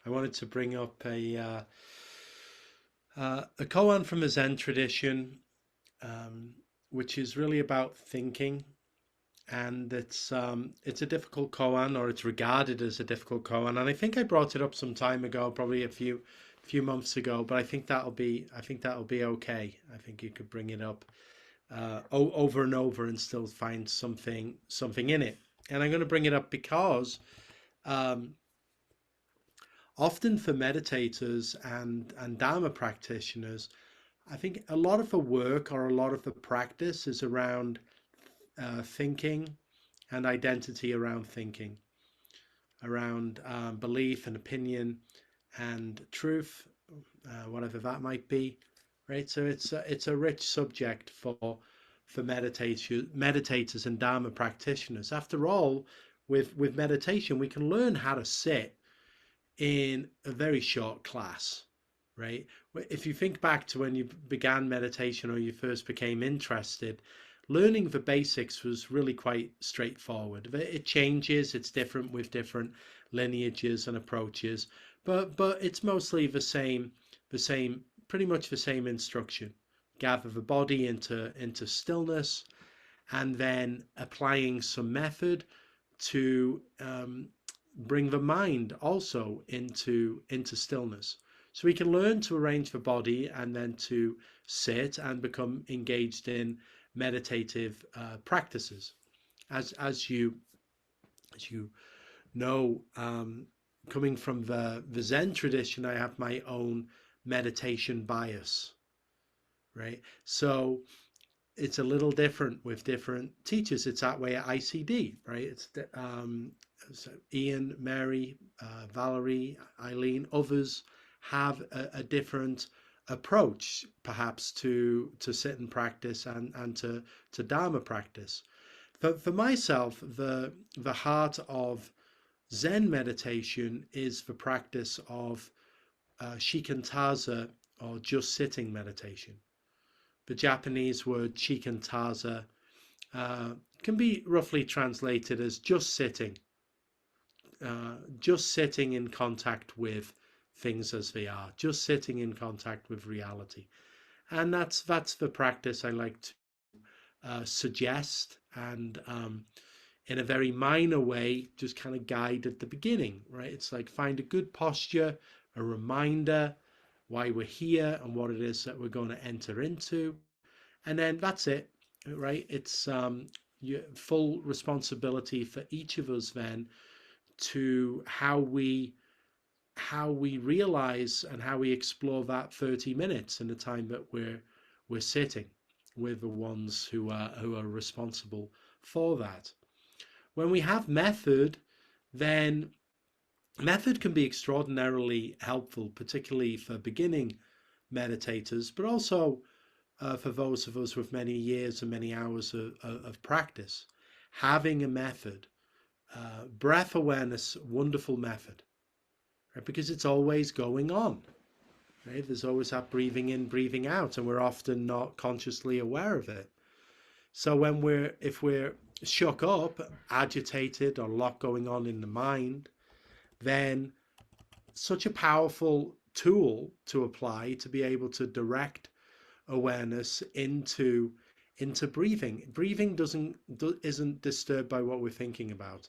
I wanted to bring up a koan from a Zen tradition, um, which is really about thinking, and it's a difficult koan, or it's regarded as a difficult koan. And I think I brought it up some time ago, probably a few months ago. But I think that'll be okay. I think you could bring it up over and over and still find something in it. And I'm going to bring it up because um, often for meditators and Dharma practitioners, I think a lot of the work or a lot of the practice is around thinking and identity around thinking, around belief and opinion and truth, whatever that might be, right? So it's a rich subject for meditators and Dharma practitioners. After all, with meditation, we can learn how to sit in a very short class, right? If you think back to when you began meditation or you first became interested, learning the basics was really quite straightforward. It changes, it's different with different lineages and approaches, but it's mostly the same, pretty much the same instruction. Gather the body into stillness, and then applying some method to bring the mind also into stillness. So we can learn to arrange the body and then to sit and become engaged in meditative practices. As you know, coming from the Zen tradition, I have my own meditation bias, right? So it's a little different with different teachers. It's that way at ICD, right? So Ian, Mary, Valerie, Eileen, others have a different approach, perhaps to sit and practice and to Dharma practice. For myself, the heart of Zen meditation is the practice of shikantaza, or just sitting meditation. The Japanese word shikantaza can be roughly translated as just sitting in contact with things as they are, just sitting in contact with reality. And that's the practice I like to suggest, and in a very minor way, just kind of guide at the beginning, right? It's like find a good posture, a reminder why we're here and what it is that we're going to enter into, and then that's it, right? It's your full responsibility for each of us then to how we realize and how we explore that 30 minutes in the time that we're sitting with the ones who are responsible for that. When we have method, then method can be extraordinarily helpful, particularly for beginning meditators, but also for those of us with many years and many hours of practice. Having a method, breath awareness, wonderful method, right? Because it's always going on, right? There's always that breathing in, breathing out, and we're often not consciously aware of it. So if we're shook up, agitated, or a lot going on in the mind, then such a powerful tool to apply to be able to direct awareness into breathing. Breathing isn't disturbed by what we're thinking about.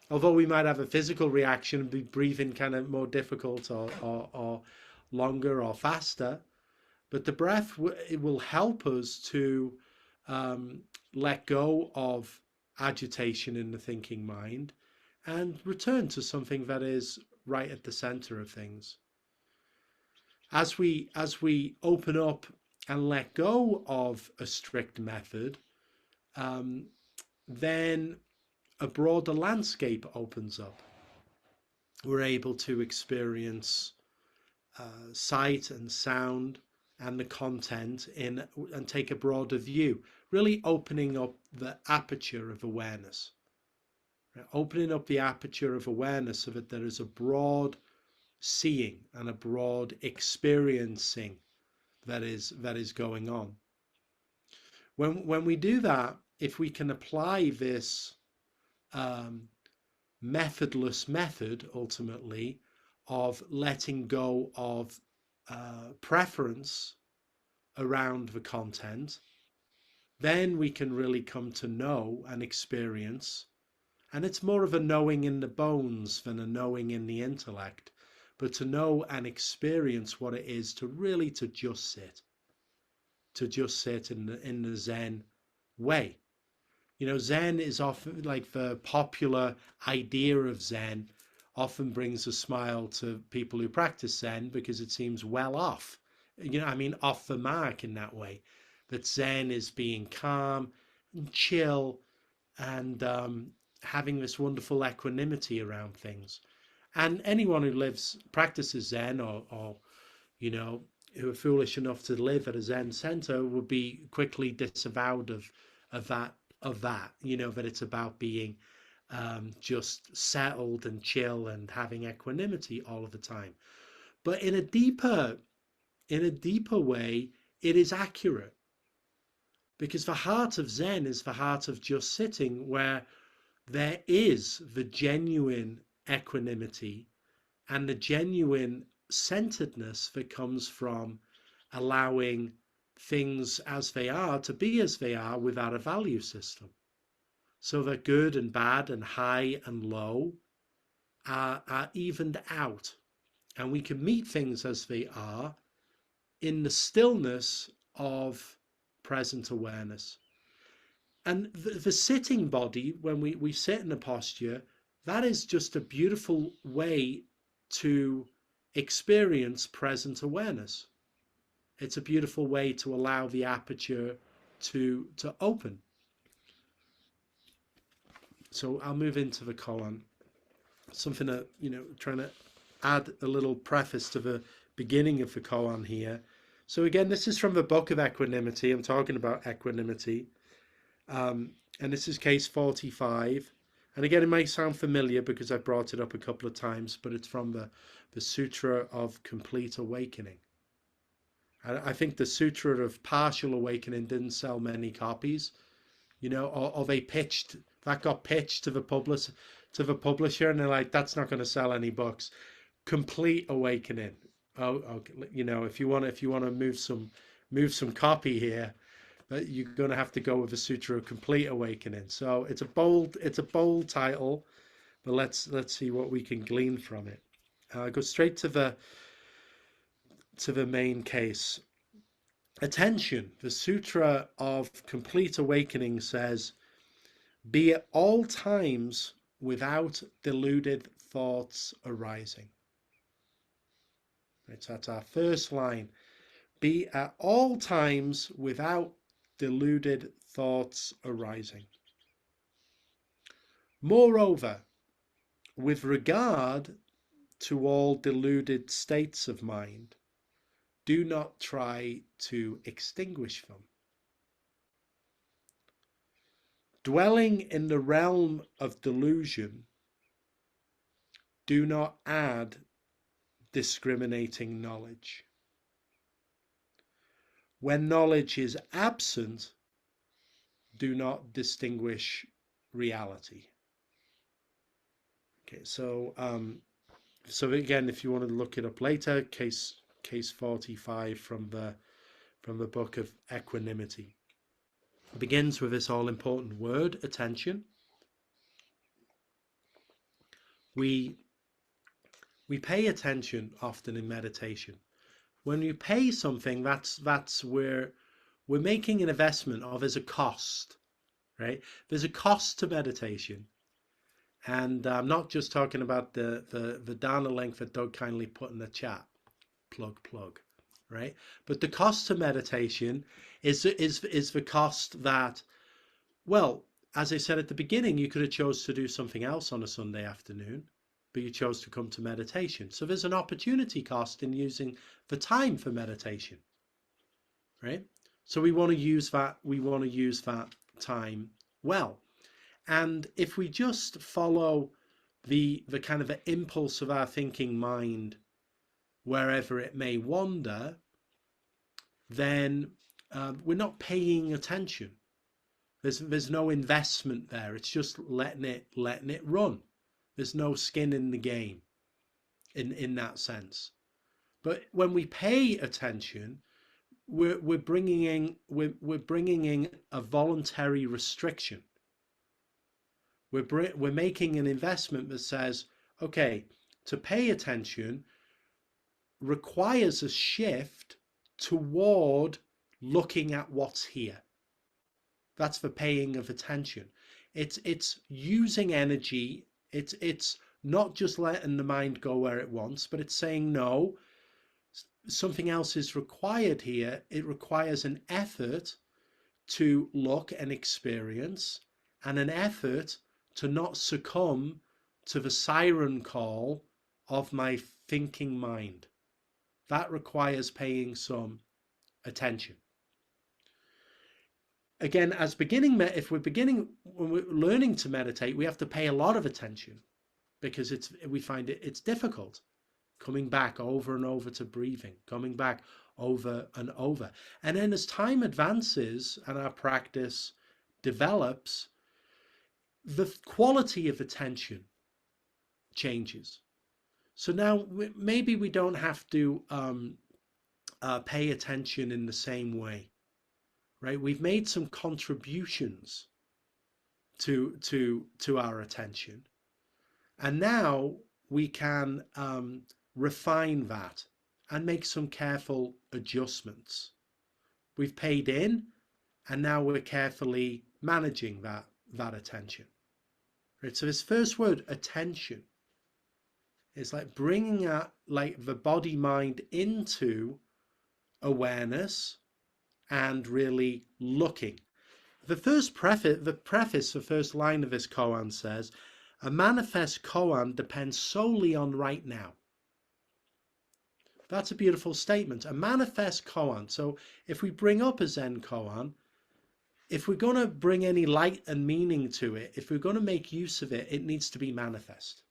Although we might have a physical reaction and be breathing kind of more difficult or longer or faster, but the breath it will help us to let go of agitation in the thinking mind and return to something that is right at the center of things. As we open up and let go of a strict method, then a broader landscape opens up. We're able to experience sight and sound and the content and take a broader view, really opening up the aperture of awareness. Right? Opening up the aperture of awareness so that there is a broad seeing and a broad experiencing that is going on. When we do that, if we can apply this methodless method ultimately of letting go of preference around the content, then we can really come to know and experience. And it's more of a knowing in the bones than a knowing in the intellect, but to know and experience what it is to really to just sit in the Zen way. You know, Zen is often like the popular idea of Zen often brings a smile to people who practice Zen because it seems well off, you know, I mean, off the mark in that way. That Zen is being calm and chill and having this wonderful equanimity around things. And anyone who practices Zen or you know, who are foolish enough to live at a Zen center would be quickly disavowed of that you know, that it's about being just settled and chill and having equanimity all of the time. But in a deeper way, it is accurate, because the heart of Zen is the heart of just sitting, where there is the genuine equanimity and the genuine centeredness that comes from allowing things as they are to be as they are without a value system. So that good and bad and high and low are evened out. And we can meet things as they are in the stillness of present awareness. And the sitting body, when we sit in a posture, that is just a beautiful way to experience present awareness. It's a beautiful way to allow the aperture to open. So I'll move into the koan. Something that, you know, trying to add a little preface to the beginning of the koan here. So again, this is from the book of equanimity. I'm talking about equanimity. And this is case 45. And again, it may sound familiar because I've brought it up a couple of times, but it's from the Sutra of Complete Awakening. I think the Sutra of Partial Awakening didn't sell many copies, you know, or they got pitched to the publisher, and they're like, that's not going to sell any books. Complete Awakening. Oh, okay. You know, if you want to move some copy here, you're going to have to go with the Sutra of Complete Awakening. So it's a bold title, but let's see what we can glean from it. Go straight to the main case. Attention, the Sutra of Complete Awakening says, be at all times without deluded thoughts arising. Right, so that's our first line. Be at all times without deluded thoughts arising. Moreover, with regard to all deluded states of mind, do not try to extinguish them. Dwelling in the realm of delusion, do not add discriminating knowledge. When knowledge is absent, do not distinguish reality. Okay, so again, if you want to look it up later, case 45 from the book of equanimity. It begins with this all-important word, attention. We pay attention often in meditation. When you pay something, that's where we're making an investment of as a cost, right? There's a cost to meditation. And I'm not just talking about the Dharma link that Doug kindly put in the chat, plug, right? But the cost to meditation is the cost that, well, as I said at the beginning, you could have chose to do something else on a Sunday afternoon, but you chose to come to meditation. So there's an opportunity cost in using the time for meditation, right? So we want to use that time well. And if we just follow the kind of impulse of our thinking mind wherever it may wander, then we're not paying attention. There's no investment there. It's just letting it run. There's no skin in the game. in that sense. But when we pay attention, we're bringing in a voluntary restriction. We're making an investment that says, okay, to pay attention requires a shift toward looking at what's here. That's the paying of attention. It's using energy. It's not just letting the mind go where it wants, but it's saying no, something else is required here. It requires an effort to look and experience, and an effort to not succumb to the siren call of my thinking mind. That requires paying some attention. Again, as if when we're learning to meditate, we have to pay a lot of attention because we find it's difficult. Coming back over and over to breathing, coming back over and over. And then as time advances and our practice develops, the quality of attention changes. So now maybe we don't have to pay attention in the same way, right? We've made some contributions to our attention, and now we can refine that and make some careful adjustments. We've paid in, and now we're carefully managing that attention. Right? So this first word, attention, is like bringing the body mind into awareness and really looking. The first line of this koan says, a manifest koan depends solely on right now. That's a beautiful statement. A manifest koan. So if we bring up a Zen koan, if we're going to bring any light and meaning to it, if we're going to make use of it, it needs to be manifest.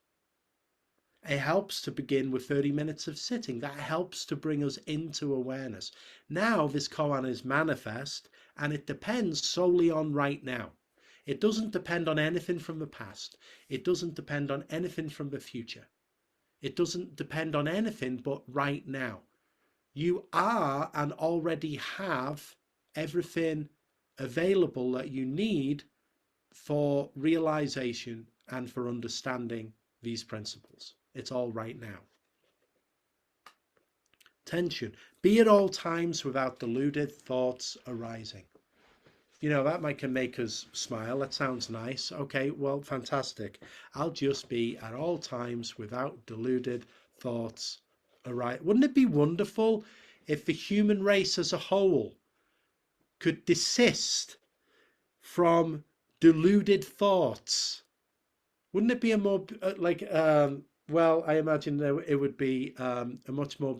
It helps to begin with 30 minutes of sitting. That helps to bring us into awareness. Now this koan is manifest, and it depends solely on right now. It doesn't depend on anything from the past. It doesn't depend on anything from the future. It doesn't depend on anything but right now. You are and already have everything available that you need for realization and for understanding these principles. It's all right now. Tension. Be at all times without deluded thoughts arising. You know, that can make us smile. That sounds nice. Okay, well, fantastic. I'll just be at all times without deluded thoughts arising. Wouldn't it be wonderful if the human race as a whole could desist from deluded thoughts? Wouldn't it be a more well, I imagine it would be a much more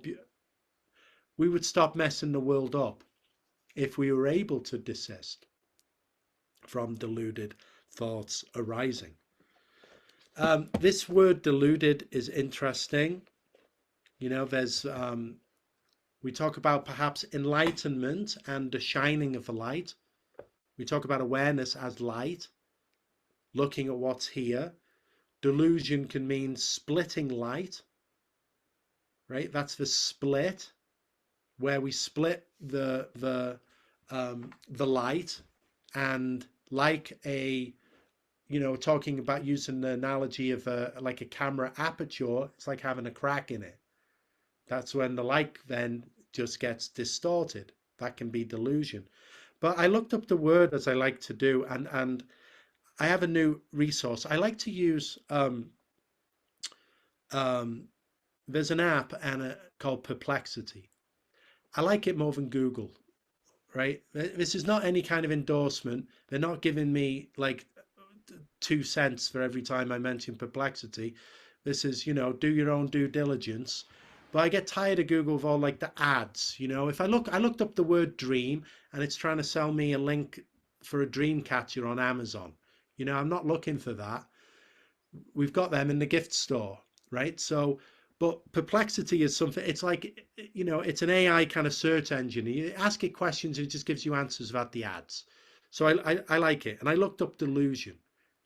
we would stop messing the world up if we were able to desist from deluded thoughts arising. This word deluded is interesting. You know, there's we talk about perhaps enlightenment and the shining of the light. We talk about awareness as light, looking at what's here. Delusion can mean splitting light, right? That's the split, where we split the light, and like a, you know, talking about using the analogy of like a camera aperture, it's like having a crack in it. That's when the light then just gets distorted. That can be delusion. But I looked up the word, as I like to do, and I have a new resource. I like to use there's an app called Perplexity. I like it more than Google, right? This is not any kind of endorsement. They're not giving me like 2 cents for every time I mention Perplexity. This is, you know, do your own due diligence. But I get tired of Google with all like the ads, you know. If I looked up the word dream, and it's trying to sell me a link for a dream catcher on Amazon. You know, I'm not looking for that. We've got them in the gift store, right? So, but Perplexity is something, it's like, you know, it's an AI kind of search engine. You ask it questions, it just gives you answers about the ads. So I like it. And I looked up delusion,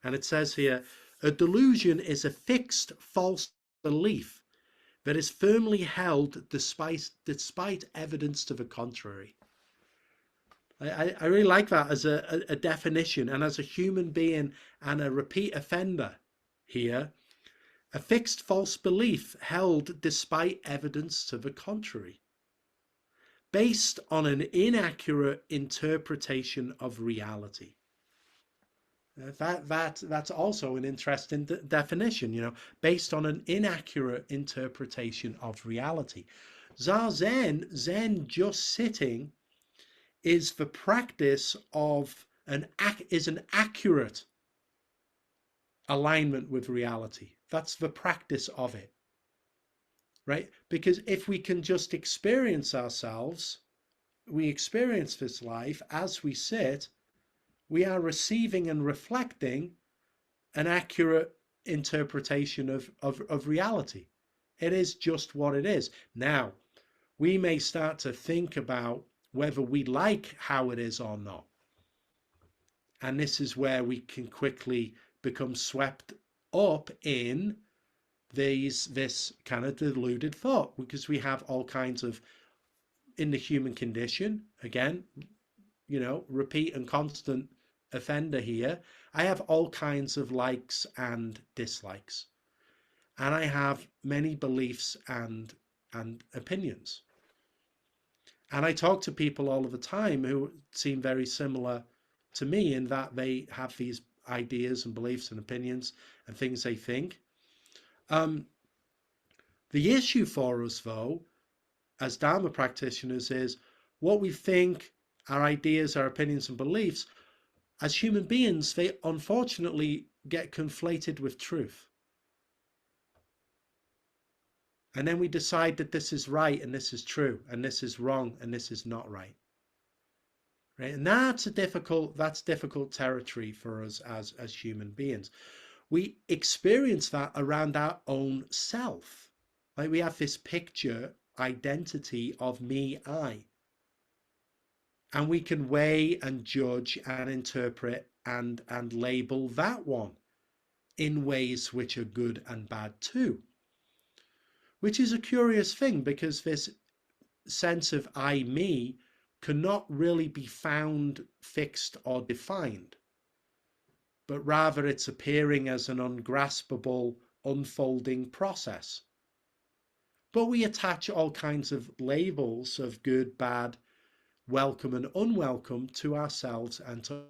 and it says here, a delusion is a fixed false belief that is firmly held despite evidence to the contrary. I really like that as a definition, and as a human being and a repeat offender here, a fixed false belief held despite evidence to the contrary, based on an inaccurate interpretation of reality. That's also an interesting definition, based on an inaccurate interpretation of reality. Zazen, Zen just sitting, is the practice of an accurate alignment with reality. That's the practice of it, right? Because if we can just experience ourselves, we experience this life as we sit, we are receiving and reflecting an accurate interpretation of reality. It is just what it is. Now, we may start to think about whether we like how it is or not. And this is where we can quickly become swept up in this kind of deluded thought, because we have all kinds of, in the human condition, again, repeat and constant offender here, I have all kinds of likes and dislikes, and I have many beliefs and opinions. And I talk to people all of the time who seem very similar to me in that they have these ideas and beliefs and opinions and things they think. The issue for us, though, as Dharma practitioners, is what we think, our ideas, our opinions and beliefs, as human beings, they unfortunately get conflated with truth. And then we decide that this is right and this is true and this is wrong and this is not right. Right? And that's difficult territory for us as human beings. We experience that around our own self. Like we have this picture, identity of me, I. And we can weigh and judge and interpret and label that one in ways which are good and bad too. Which is a curious thing, because this sense of I, me cannot really be found, fixed or defined, but rather it's appearing as an ungraspable, unfolding process. But we attach all kinds of labels of good, bad, welcome and unwelcome to ourselves and to,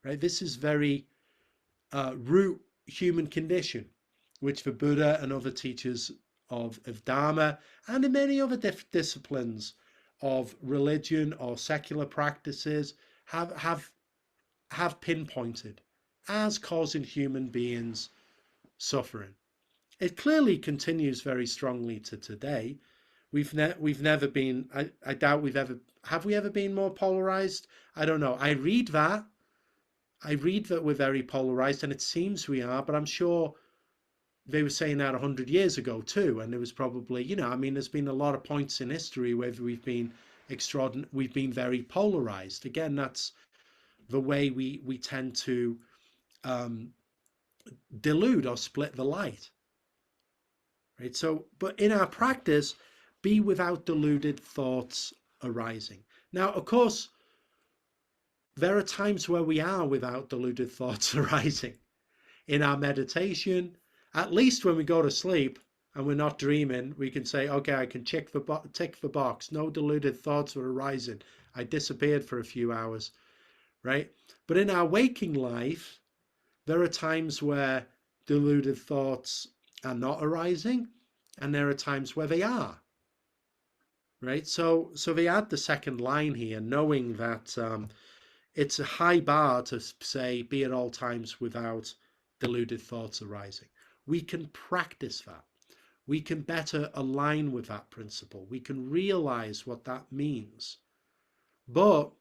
right? This is very root human condition, which the Buddha and other teachers of Dharma and in many other disciplines of religion or secular practices have pinpointed as causing human beings suffering. It clearly continues very strongly to today. We've never been, I doubt have we ever been more polarized? I don't know. I read that we're very polarized, and it seems we are, but I'm sure they were saying that 100 years ago too, and there was probably, there's been a lot of points in history where we've been very polarized. Again, that's the way we tend to delude or split the light, right? So, but in our practice, be without deluded thoughts arising. Now, of course, there are times where we are without deluded thoughts arising in our meditation. At least when we go to sleep and we're not dreaming, we can say, okay, I can tick the box. No deluded thoughts were arising. I disappeared for a few hours, right? But in our waking life, there are times where deluded thoughts are not arising, and there are times where they are, right? So they add the second line here, knowing that it's a high bar to say, be at all times without deluded thoughts arising. We can practice that. We can better align with that principle. We can realize what that means. But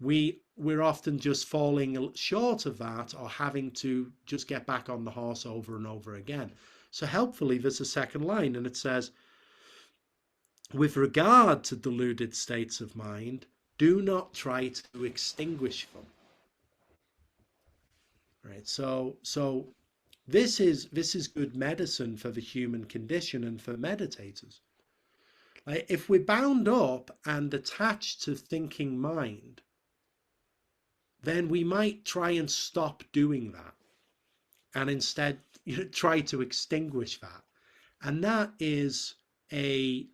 we're often just falling short of that, or having to just get back on the horse over and over again. So helpfully, there's a second line, and it says, with regard to deluded states of mind, do not try to extinguish them. Right? So This is good medicine for the human condition and for meditators. Like if we're bound up and attached to thinking mind, then we might try and stop doing that and instead try to extinguish that. And that is a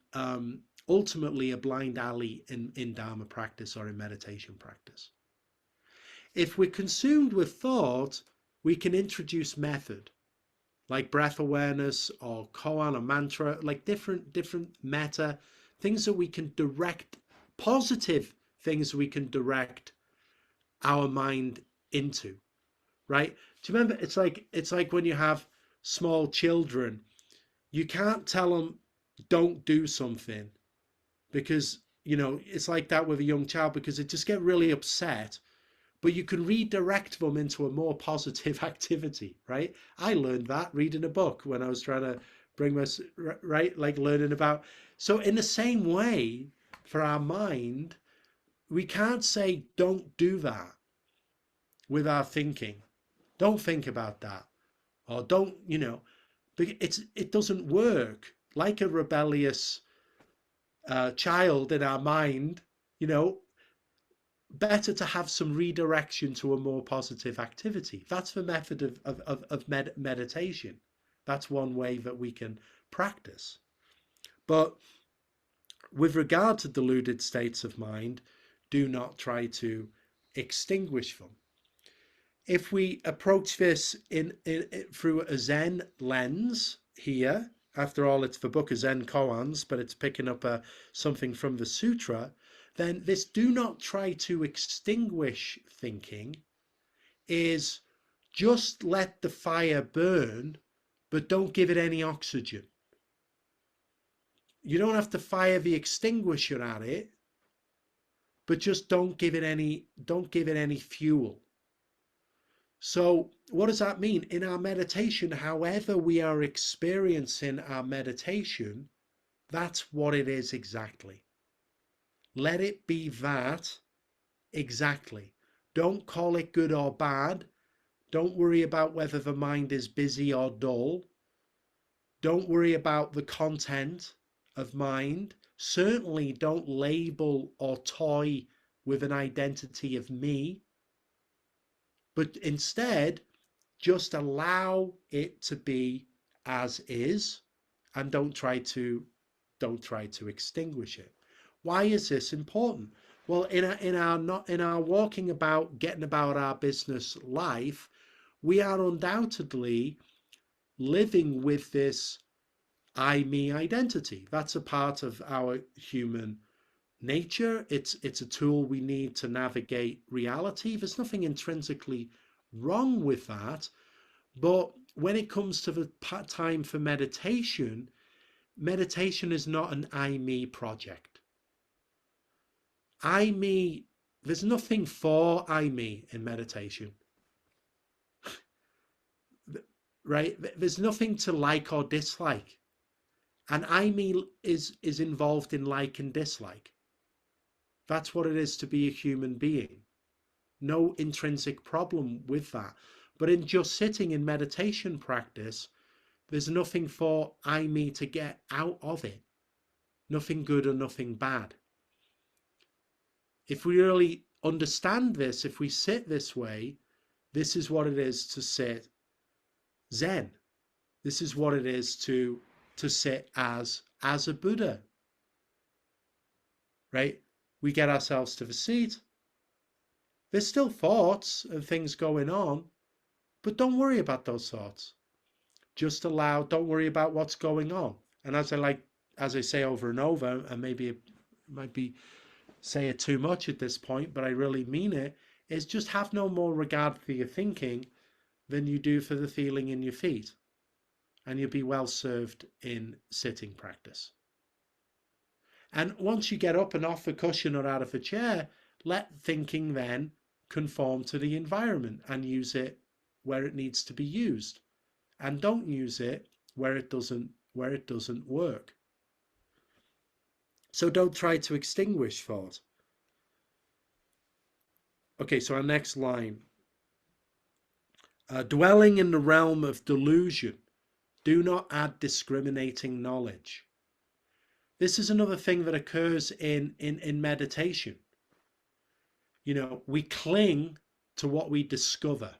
ultimately a blind alley in Dharma practice or in meditation practice. If we're consumed with thought, we can introduce method, like breath awareness or koan or mantra, like different metta, things that we can direct, positive things we can direct our mind into, right? Do you remember? It's like when you have small children, you can't tell them don't do something because it's like that with a young child because they just get really upset. But you can redirect them into a more positive activity, right? I learned that reading a book when I was trying to bring my right, like learning about. So in the same way, for our mind, we can't say don't do that with our thinking. Don't think about that, or don't, it doesn't work. Like a rebellious child in our mind, you know, better to have some redirection to a more positive activity. That's the method of meditation. That's one way that we can practice. But with regard to deluded states of mind, do not try to extinguish them. If we approach this through a Zen lens here, after all, it's the book of Zen koans, but it's picking up something from the sutra, then this do not try to extinguish thinking is just let the fire burn, but don't give it any oxygen. You don't have to fire the extinguisher at it, but just don't give it any fuel. So what does that mean? In our meditation, however we are experiencing our meditation, that's what it is exactly. Let it be that exactly. Don't call it good or bad. Don't worry about whether the mind is busy or dull. Don't worry about the content of mind. Certainly don't label or toy with an identity of me. But instead, just allow it to be as is and don't try to extinguish it. Why is this important? Well, in our walking about, getting about our business life, we are undoubtedly living with this I, me identity. That's a part of our human nature. It's a tool we need to navigate reality. There's nothing intrinsically wrong with that. But when it comes to the time for meditation, meditation is not an I, me project. I, me, there's nothing for I, me in meditation, right? There's nothing to like or dislike. And I, me is involved in like and dislike. That's what it is to be a human being. No intrinsic problem with that. But in just sitting in meditation practice, there's nothing for I, me to get out of it. Nothing good or nothing bad. If we really understand this, if we sit this way, this is what it is to sit Zen. This is what it is to sit as a Buddha. Right? We get ourselves to the seat. There's still thoughts and things going on, but don't worry about those thoughts. Just don't worry about what's going on. And as I say over and over, and maybe it might be say it too much at this point, but I really mean it, is just have no more regard for your thinking than you do for the feeling in your feet. And you'll be well served in sitting practice. And once you get up and off the cushion or out of a chair, let thinking then conform to the environment and use it where it needs to be used. And don't use it where it doesn't work. So don't try to extinguish thought. Okay, so our next line. Dwelling in the realm of delusion, do not add discriminating knowledge. This is another thing that occurs in meditation. You know, we cling to what we discover,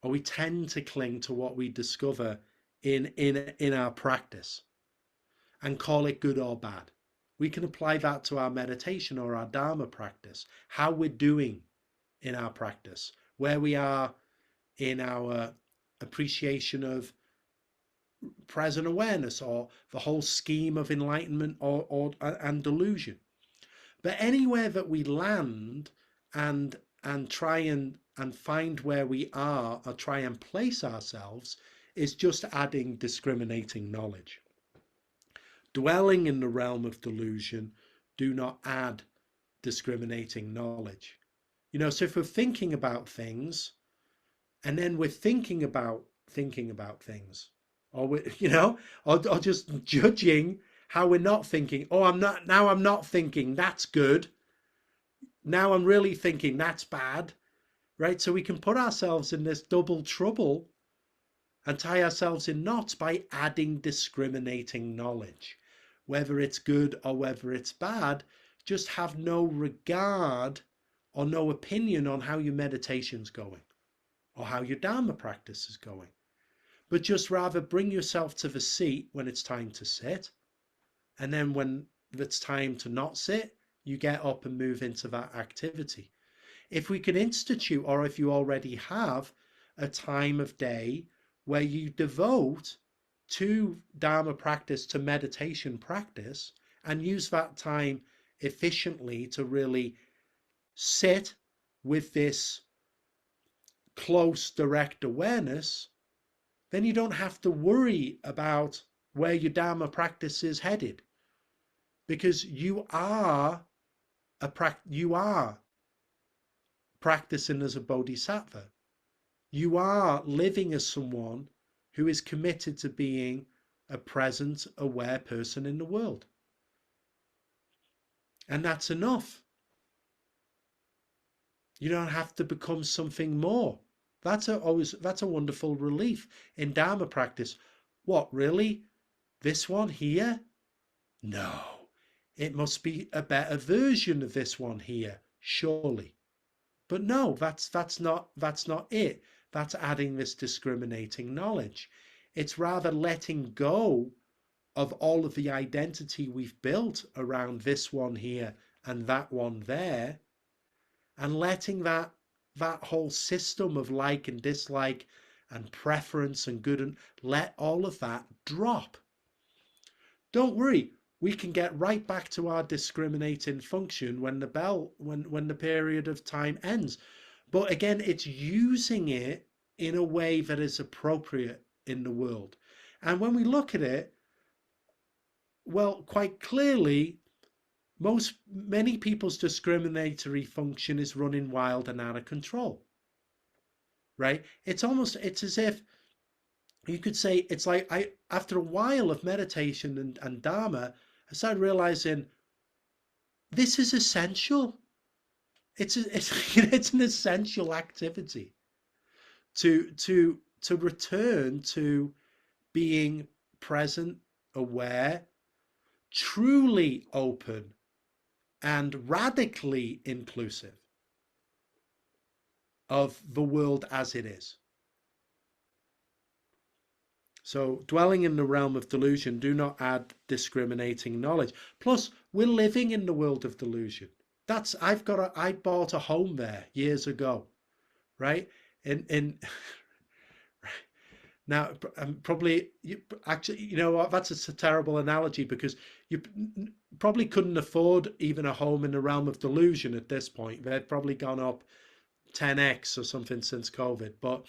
or we tend to cling to what we discover in our practice and call it good or bad. We can apply that to our meditation or our Dharma practice, how we're doing in our practice, where we are in our appreciation of present awareness or the whole scheme of enlightenment and delusion. But anywhere that we land and try and find where we are or try and place ourselves is just adding discriminating knowledge. Dwelling in the realm of delusion, do not add discriminating knowledge. You know, so if we're thinking about things and then we're thinking about things, or we're, you know, or just judging how we're not thinking. Oh, I'm not thinking, that's good. Now I'm really thinking, that's bad. Right? So we can put ourselves in this double trouble and tie ourselves in knots by adding discriminating knowledge. Whether it's good or whether it's bad, just have no regard or no opinion on how your meditation's going or how your Dharma practice is going. But just rather bring yourself to the seat when it's time to sit. And then when it's time to not sit, you get up and move into that activity. If we can institute, or if you already have, a time of day where you devote to Dharma practice, to meditation practice, and use that time efficiently to really sit with this close, direct awareness, then you don't have to worry about where your Dharma practice is headed, because you are practicing as a bodhisattva. You are living as someone who is committed to being a present, aware person in the world. And that's enough. You don't have to become something more. That's a wonderful relief in Dharma practice. What, really? This one here? No. It must be a better version of this one here, surely. But no, that's not it. That's adding this discriminating knowledge. It's rather letting go of all of the identity we've built around this one here and that one there, and letting that whole system of like and dislike and preference and good, and let all of that drop. Don't worry, we can get right back to our discriminating function when the period of time ends. But again, it's using it in a way that is appropriate in the world. And when we look at it, well, quite clearly, many people's discriminatory function is running wild and out of control. Right? It's as if you could say, it's like after a while of meditation and Dharma, I started realizing this is essential. It's an essential activity to return to being present, aware, truly open, and radically inclusive of the world as it is. So, dwelling in the realm of delusion, do not add discriminating knowledge. Plus, we're living in the world of delusion. I bought a home there years ago, right? Now, probably, actually, you know what, that's a terrible analogy, because you probably couldn't afford even a home in the realm of delusion at this point. They'd probably gone up 10x or something since COVID. But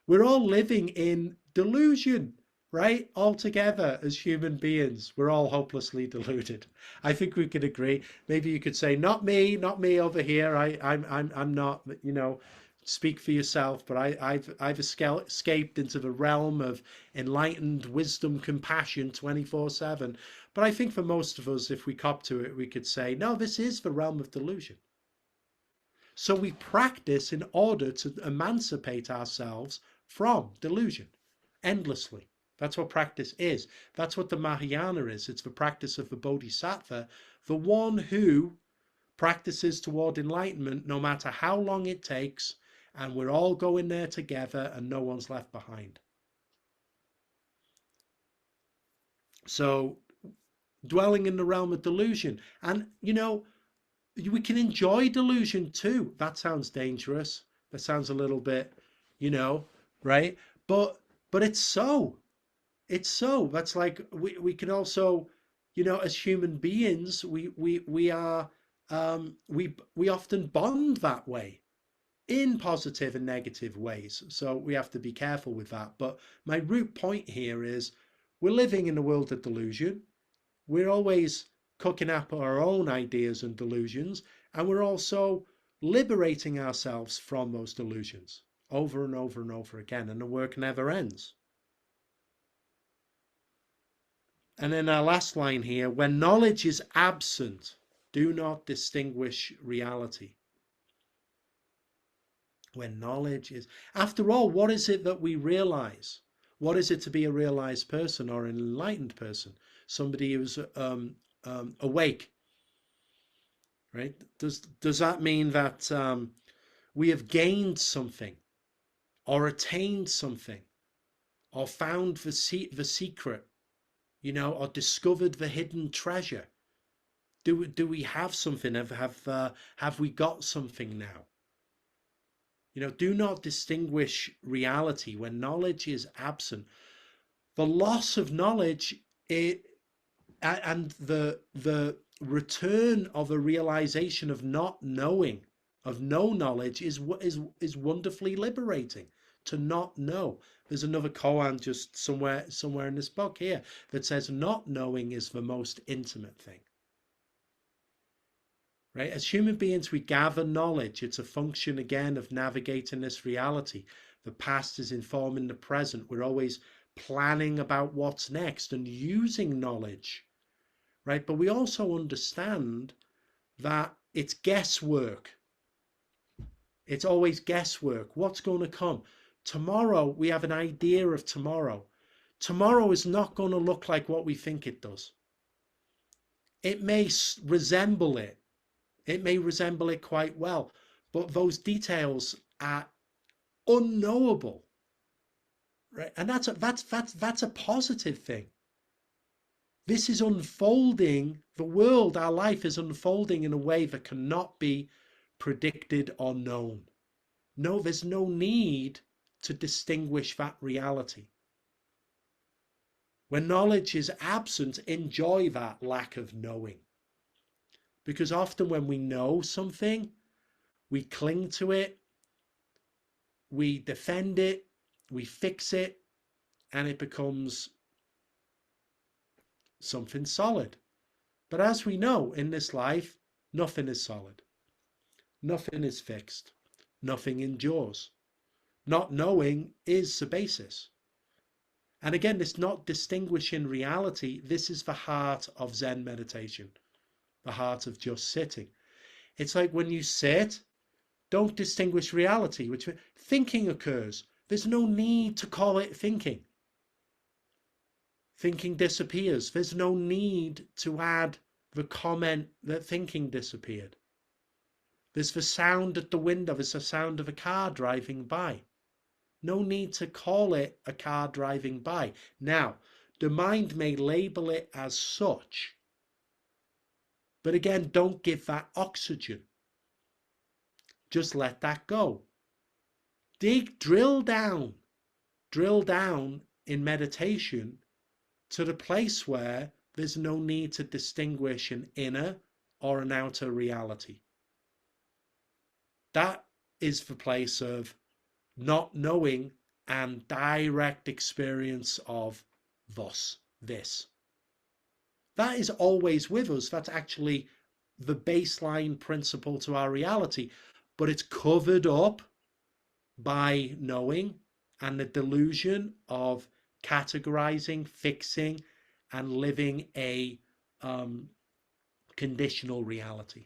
we're all living in delusion, right? All together as human beings, we're all hopelessly deluded. I think we could agree. Maybe you could say, not me over here. I'm not, you know, speak for yourself, but I've escaped into the realm of enlightened wisdom, compassion 24/7. But I think for most of us, if we cop to it, we could say, no, this is the realm of delusion. So we practice in order to emancipate ourselves from delusion endlessly. That's what practice is. That's what the Mahayana is. It's the practice of the Bodhisattva, the one who practices toward enlightenment no matter how long it takes, and we're all going there together and no one's left behind. So dwelling in the realm of delusion, and we can enjoy delusion too. That sounds dangerous. That sounds a little bit, right? But it's so. It's so. That's like we can also, as human beings, we are we often bond that way in positive and negative ways. So we have to be careful with that. But my root point here is we're living in a world of delusion. We're always cooking up our own ideas and delusions, and we're also liberating ourselves from those delusions over and over and over again, and the work never ends. And then our last line here, when knowledge is absent, do not distinguish reality. When knowledge is, after all, what is it that we realize? What is it to be a realized person or an enlightened person? Somebody who's awake, right? Does that mean that we have gained something or attained something or found the secret, or discovered the hidden treasure? Do we have something? Have we got something now? Do not distinguish reality when knowledge is absent. The loss of knowledge and the return of a realization of not knowing, of no knowledge, is wonderfully liberating. To not know. There's another koan just somewhere in this book here that says not knowing is the most intimate thing. Right? As human beings, we gather knowledge. It's a function, again, of navigating this reality. The past is informing the present. We're always planning about what's next and using knowledge, right? But we also understand that it's guesswork. It's always guesswork. What's going to come? Tomorrow, we have an idea of tomorrow. Tomorrow is not going to look like what we think it does. It may resemble it. It may resemble it quite well, but those details are unknowable, right? And that's a positive thing. This is unfolding. The world, our life, is unfolding in a way that cannot be predicted or known. No, there's no need to distinguish that reality. When knowledge is absent, enjoy that lack of knowing. Because often when we know something, we cling to it, we defend it, we fix it, and it becomes something solid. But as we know in this life, nothing is solid. Nothing is fixed. Nothing endures. Not knowing is the basis. And again, it's not distinguishing reality. This is the heart of Zen meditation. The heart of just sitting. It's like when you sit, don't distinguish reality, which thinking occurs. There's no need to call it thinking. Thinking disappears. There's no need to add the comment that thinking disappeared. There's the sound at the window. There's the sound of a car driving by. No need to call it a car driving by. Now, the mind may label it as such. But again, don't give that oxygen. Just let that go. Drill down in meditation to the place where there's no need to distinguish an inner or an outer reality. That is the place of not knowing and direct experience of this. That is always with us. That's actually the baseline principle to our reality. But it's covered up by knowing and the delusion of categorizing, fixing, and living a conditional reality.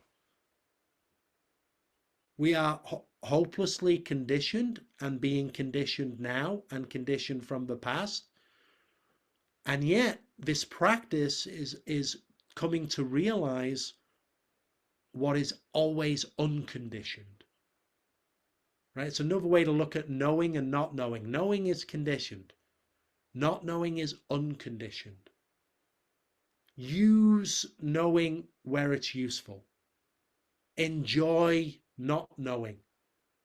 We are hopelessly conditioned and being conditioned now and conditioned from the past. And yet this practice is coming to realize what is always unconditioned. Right? It's another way to look at knowing and not knowing. Knowing is conditioned. Not knowing is unconditioned. Use knowing where it's useful. Enjoy not knowing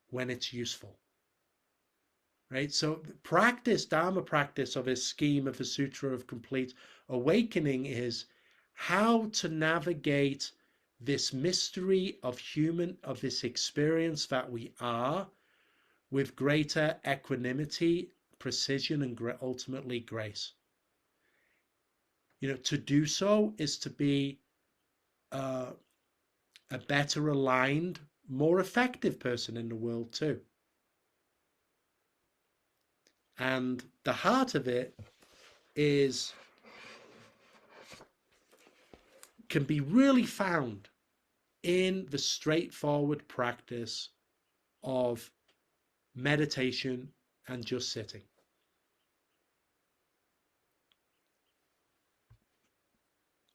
when it's useful. Right? So practice, Dharma practice of his scheme of the Sutra of Complete Awakening is how to navigate this mystery of this experience that we are with greater equanimity, precision, and ultimately grace. To do so is to be uh, a better aligned, more effective person in the world too. And the heart of it can be really found in the straightforward practice of meditation and just sitting.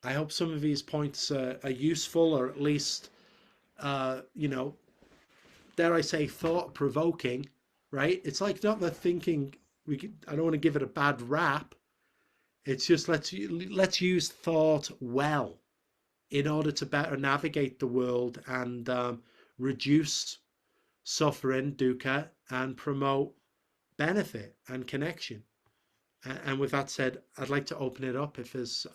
I hope some of these points are useful, or at least, dare I say, thought provoking, right? It's like not the thinking, I don't want to give it a bad rap. It's just let's use thought well in order to better navigate the world and reduce suffering, dukkha, and promote benefit and connection. And with that said, I'd like to open it up if there's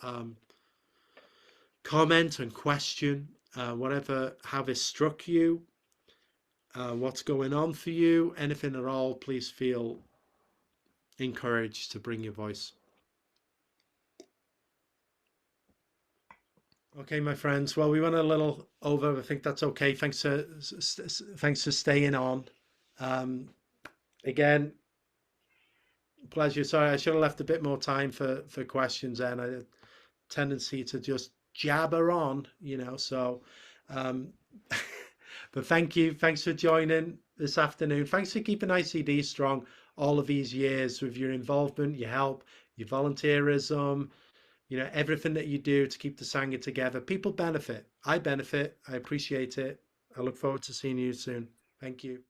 comment and question, whatever, how this struck you, what's going on for you, anything at all, please feel encouraged to bring your voice. Okay, my friends. Well, we went a little over. I think that's okay. Thanks for staying on. Um, Again, pleasure. Sorry, I should have left a bit more time for questions, and I had a tendency to just jabber on, So, um, but thank you. Thanks for joining this afternoon. Thanks for keeping ICD strong all of these years with your involvement, your help, your volunteerism, everything that you do to keep the Sangha together. People benefit. I benefit. I appreciate it. I look forward to seeing you soon. Thank you.